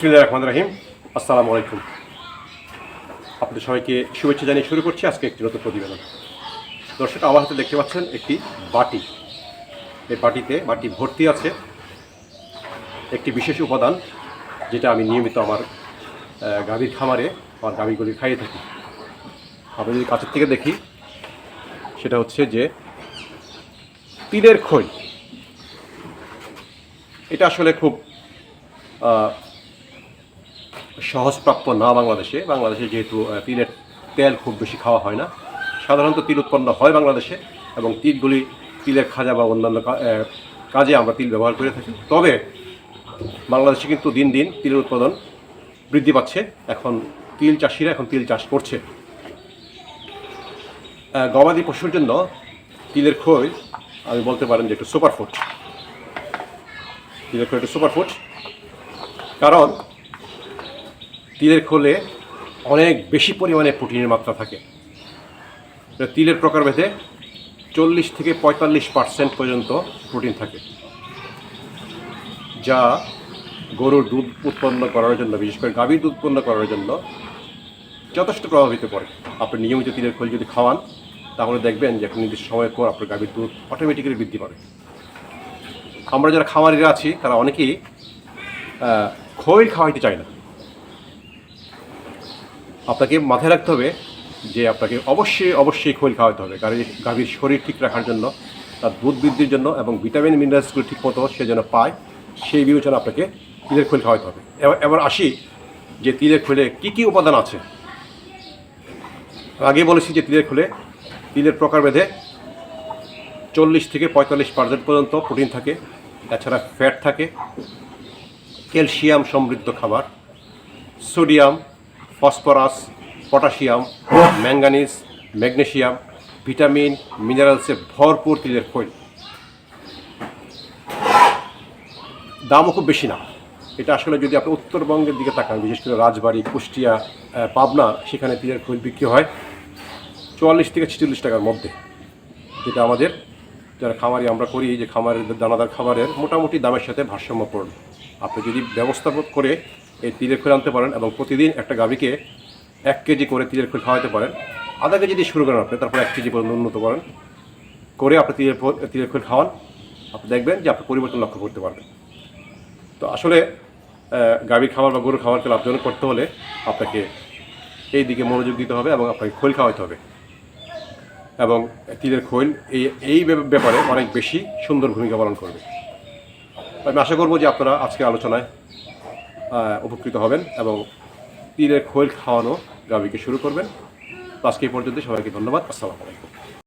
বিসমিল্লাহির রহমানির রহিম। আসসালামু আলাইকুম। আপনাদের সবাইকে শুভেচ্ছা জানিয়ে শুরু করছি আজকে একটি নতুন প্রতিবেদন। দর্শক, আমার হাতে দেখতে পাচ্ছেন একটি বাটি। এই বাটি ভর্তি আছে একটি বিশেষ উপাদান, যেটা আমি নিয়মিত আমার গাভীর খামারে আমার গাভীগুলি খাইয়ে থাকি। আমরা যদি কাছের থেকে দেখি, সেটা হচ্ছে যে তিলের খই। এটা আসলে খুব সহজপ্রাপ্য না বাংলাদেশে যেহেতু তিলের তেল খুব বেশি খাওয়া হয় না। সাধারণত তিল উৎপন্ন হয় বাংলাদেশে, এবং তিলের খাজা বা অন্যান্য কাজে আমরা তিল ব্যবহার করে থাকি। তবে বাংলাদেশে কিন্তু দিন দিন তিলের উৎপাদন বৃদ্ধি পাচ্ছে। এখন চাষিরা তিল চাষ করছে। গবাদি পশুর জন্য তিলের খই আমি বলতে পারেন যে একটু সুপারফুড। তিলের খই একটু সুপারফুড, কারণ তিলের খোলে অনেক বেশি পরিমাণে প্রোটিনের মাত্রা থাকে। তিলের প্রকারভেদে 40 থেকে 45% পর্যন্ত প্রোটিন থাকে, যা গরুর দুধ উৎপন্ন করার জন্য, বিশেষ করে গাভীর দুধ উৎপন্ন করার জন্য যথেষ্ট প্রভাবিত করে। আপনি নিয়মিত তিলের খোল যদি খাওয়ান, তাহলে দেখবেন যে একটা নির্দিষ্ট সময়ের পর আপনার গাভীর দুধ অটোমেটিক্যালি বৃদ্ধি পাবে। আমরা যারা খামারিরা আছি, তারা অনেকেই খৈল খাওয়াইতে চায় না। আপনাকে মাথায় রাখতে হবে যে আপনাকে অবশ্যই খৈল খাওয়াতে হবে, কারণ গাভীর শরীর ঠিক রাখার জন্য, তার দুধ বৃদ্ধির জন্য, এবং ভিটামিন মিনারেলসগুলো ঠিকমতো সে যেন পায়, সেই বিবেচনা আপনাকে তিলের খৈল খাওয়াতে হবে। এবার আসি যে তিলের খৈলে কী কী উপাদান আছে। আগে বলেছি যে তিলের প্রকারভেদে 40 থেকে 45% পর্যন্ত প্রোটিন থাকে। এছাড়া ফ্যাট থাকে, ক্যালসিয়াম সমৃদ্ধ খাবার, sodium, phosphorus, potassium, manganese, magnesium, vitamin মিনারেলসে ভরপুর তিলের খৈল। দামও খুব বেশি না। এটা আসলে যদি আপনি উত্তরবঙ্গের দিকে তাকান, বিশেষ করে রাজবাড়ী, কুষ্টিয়া, পাবনা, সেখানে তিলের খৈল বিক্রি হয় 44 থেকে 46 টাকার মধ্যে, যেটা আমাদের যারা খামারি আমরা করি, যে খামারের দানাদার খাবারের মোটামুটি দামের সাথে ভারসাম্যপূর্ণ। আপনি যদি ব্যবস্থা করে এই তিলের খৈল আনতে পারেন, এবং প্রতিদিন একটা গাভীকে 1 কেজি করে তিলের খৈল খাওয়াতে পারেন, আধা কেজি দিয়ে শুরু করেন আপনি, তারপর 1 কেজি পর্যন্ত উন্নত করেন করে আপনি তিলের খৈল খাওয়ান, আপনি দেখবেন যে আপনি পরিবর্তন লক্ষ্য করতে পারবেন। তো আসলে গাভীর খাবার বা গরুর খাবারকে লাভজনক করতে হলে আপনাকে এই দিকে মনোযোগ দিতে হবে, এবং আপনাকে খৈল খাওয়াতে হবে। এবং তিলের খৈল এই ব্যাপারে অনেক বেশি সুন্দর ভূমিকা পালন করবে। আমি আশা করব যে আপনারা আজকের আলোচনায় উপকৃত হবেন এবং তিলের খৈল খাওয়ানো গাভীকে শুরু করবেন। আজকে এই পর্যন্ত সবাইকে ধন্যবাদ। আসসালামু আলাইকুম।